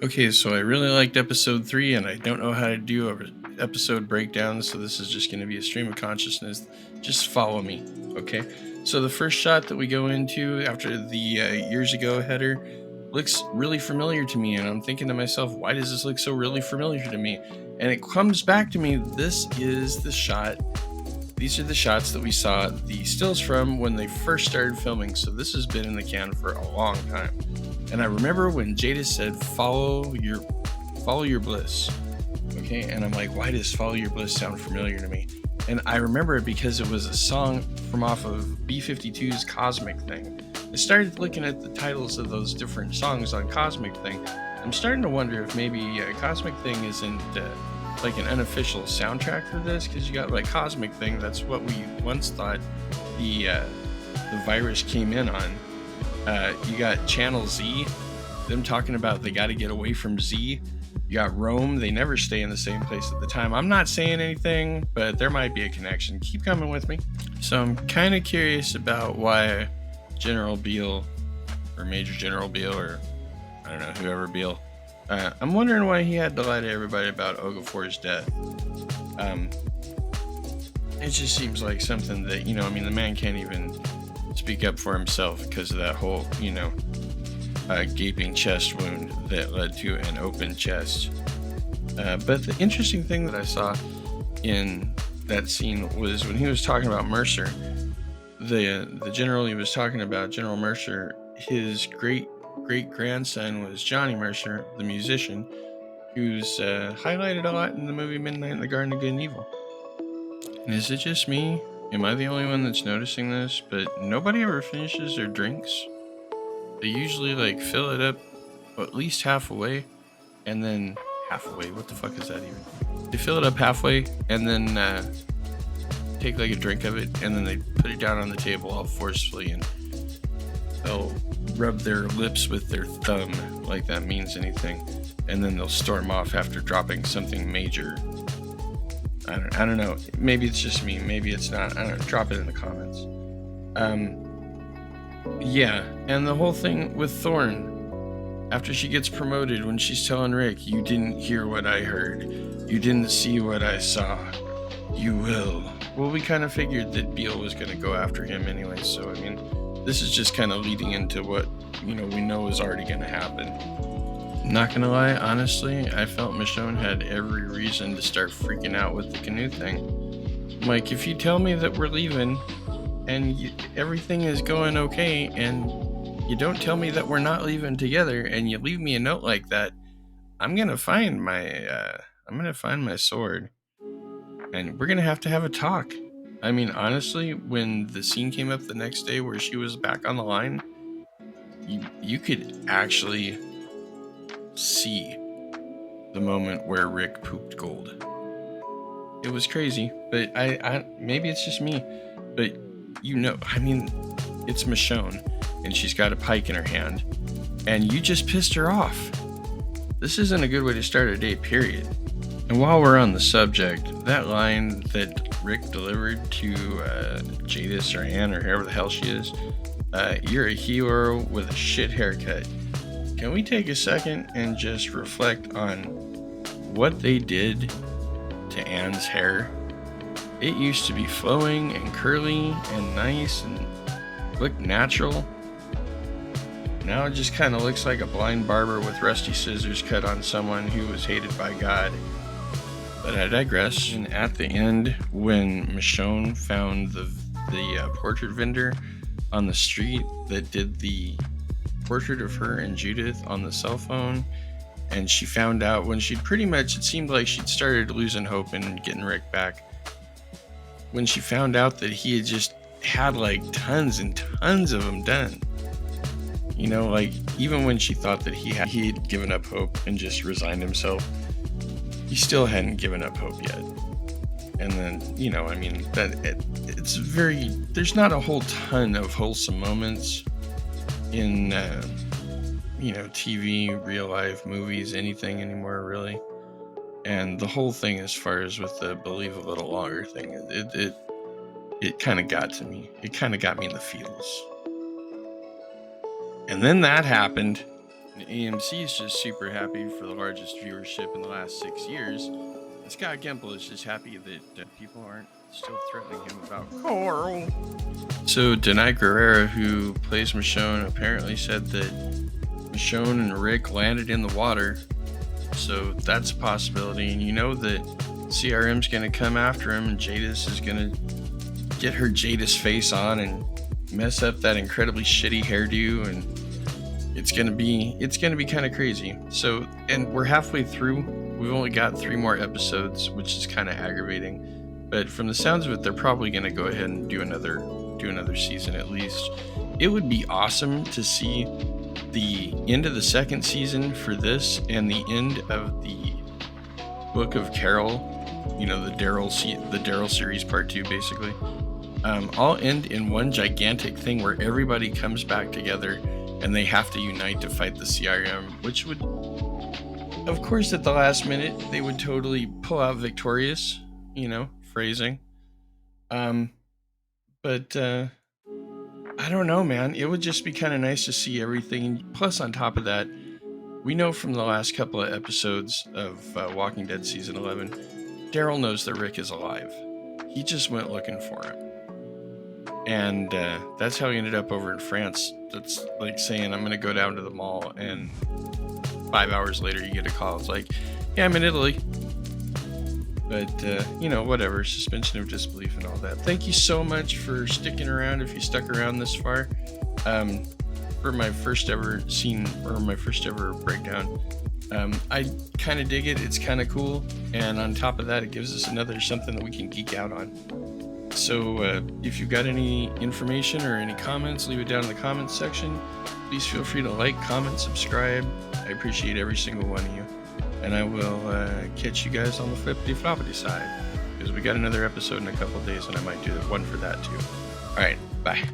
Okay, so I really liked episode 3, and I don't know how to do a episode breakdown, so this is just going to be a stream of consciousness. Just follow me, okay? So the first shot that we go into after the years ago header looks really familiar to me, and I'm thinking to myself, why does this look so really familiar to me? And it comes back to me, this is the shot. These are the shots that we saw the stills from when they first started filming, so this has been in the can for a long time. And I remember when Jada said, follow your bliss. Okay. And I'm like, why does follow your bliss sound familiar to me? And I remember it because it was a song from off of B52's Cosmic Thing. I started looking at the titles of those different songs on Cosmic Thing. I'm starting to wonder if maybe Cosmic Thing isn't like an unofficial soundtrack for this, because you got like Cosmic Thing. That's what we once thought the virus came in on. You got Channel Z, them talking about they got to get away from Z. You got Rome, they never stay in the same place at the time. I'm not saying anything, but there might be a connection. Keep coming with me. So I'm kind of curious about why General Beale, or Major General Beale, or I don't know, whoever Beale, I'm wondering why he had to lie to everybody about Okafor's death. It just seems like something that, the man can't even speak up for himself because of that whole, gaping chest wound that led to an open chest. But the interesting thing that I saw in that scene was when he was talking about Mercer, the general he was talking about, General Mercer, his great grandson was Johnny Mercer, the musician, who's highlighted a lot in the movie Midnight in the Garden of Good and Evil. And is it just me? Am I the only one that's noticing this? But nobody ever finishes their drinks. They usually like fill it up at least half away, and then half away. What the fuck is that even? They fill it up halfway and then take like a drink of it, and then they put it down on the table all forcefully, and they'll rub their lips with their thumb like that means anything, and then they'll storm off after dropping something major. I don't know. Maybe it's just me. Maybe it's not. I don't know. Drop it in the comments. Yeah, and the whole thing with Thorne, after she gets promoted, when she's telling Rick, you didn't hear what I heard. You didn't see what I saw. You will. Well, we kind of figured that Beale was going to go after him anyway, so, this is just kind of leading into what, we know is already going to happen. Not gonna lie, honestly, I felt Michonne had every reason to start freaking out with the canoe thing. Like, if you tell me that we're leaving and everything is going okay, and you don't tell me that we're not leaving together, and you leave me a note like that, I'm gonna find my sword, and we're gonna have a talk. Honestly, when the scene came up the next day where she was back on the line, you could actually see the moment where Rick pooped gold. It was crazy, but I maybe it's just me, but it's Michonne, and she's got a pike in her hand, and you just pissed her off. This isn't a good way to start a date, period. And while we're on the subject, that line that Rick delivered to Jadis or Ann or whoever the hell she is, you're a hero with a shit haircut. Can we take a second and just reflect on what they did to Anne's hair? It used to be flowing and curly and nice and looked natural. Now it just kind of looks like a blind barber with rusty scissors cut on someone who was hated by God. But I digress. And at the end, when Michonne found the portrait vendor on the street that did the portrait of her and Judith on the cell phone, and she found out when she'd pretty much, it seemed like she'd started losing hope in getting Rick back, when she found out that he had just had like tons and tons of them done. Like even when she thought that he had given up hope and just resigned himself, he still hadn't given up hope yet. And then, it's very, there's not a whole ton of wholesome moments in TV, real life, movies, anything anymore, really. And the whole thing, as far as with the believe a little longer thing, it kind of got to me. It kind of got me in the feels. And then that happened. And AMC is just super happy for the largest viewership in the last 6 years. And Scott Gimple is just happy that people aren't still threatening him about Carl. So Denai Guerrera, who plays Michonne, apparently said that Michonne and Rick landed in the water. So that's a possibility. And you know that CRM's going to come after him, and Jadis is going to get her Jadis face on and mess up that incredibly shitty hairdo, and it's gonna be kind of crazy. So, and we're halfway through. We've only got 3 more episodes, which is kind of aggravating. But from the sounds of it, they're probably gonna go ahead and do another season at least. It would be awesome to see the end of the 2nd season for this and the end of the Book of Carol. You know, the Daryl series part 2, basically. All end in one gigantic thing where everybody comes back together and they have to unite to fight the CRM, which would, of course, at the last minute, they would totally pull out victorious, phrasing. But I don't know, man. It would just be kind of nice to see everything. Plus, on top of that, we know from the last couple of episodes of Walking Dead Season 11, Daryl knows that Rick is alive. He just went looking for him. And that's how he ended up over in France. That's like saying, I'm going to go down to the mall, and 5 hours later you get a call. It's like, yeah, I'm in Italy. But, whatever. Suspension of disbelief and all that. Thank you so much for sticking around if you stuck around this far. For my first ever scene, or my first ever breakdown. I kind of dig it. It's kind of cool. And on top of that, it gives us something that we can geek out on. So if you've got any information or any comments, leave it down in the comments section. Please feel free to like, comment, subscribe. I appreciate every single one of you. And I will catch you guys on the flippity-floppity side, because we got another episode in a couple days, and I might do one for that too. All right, bye.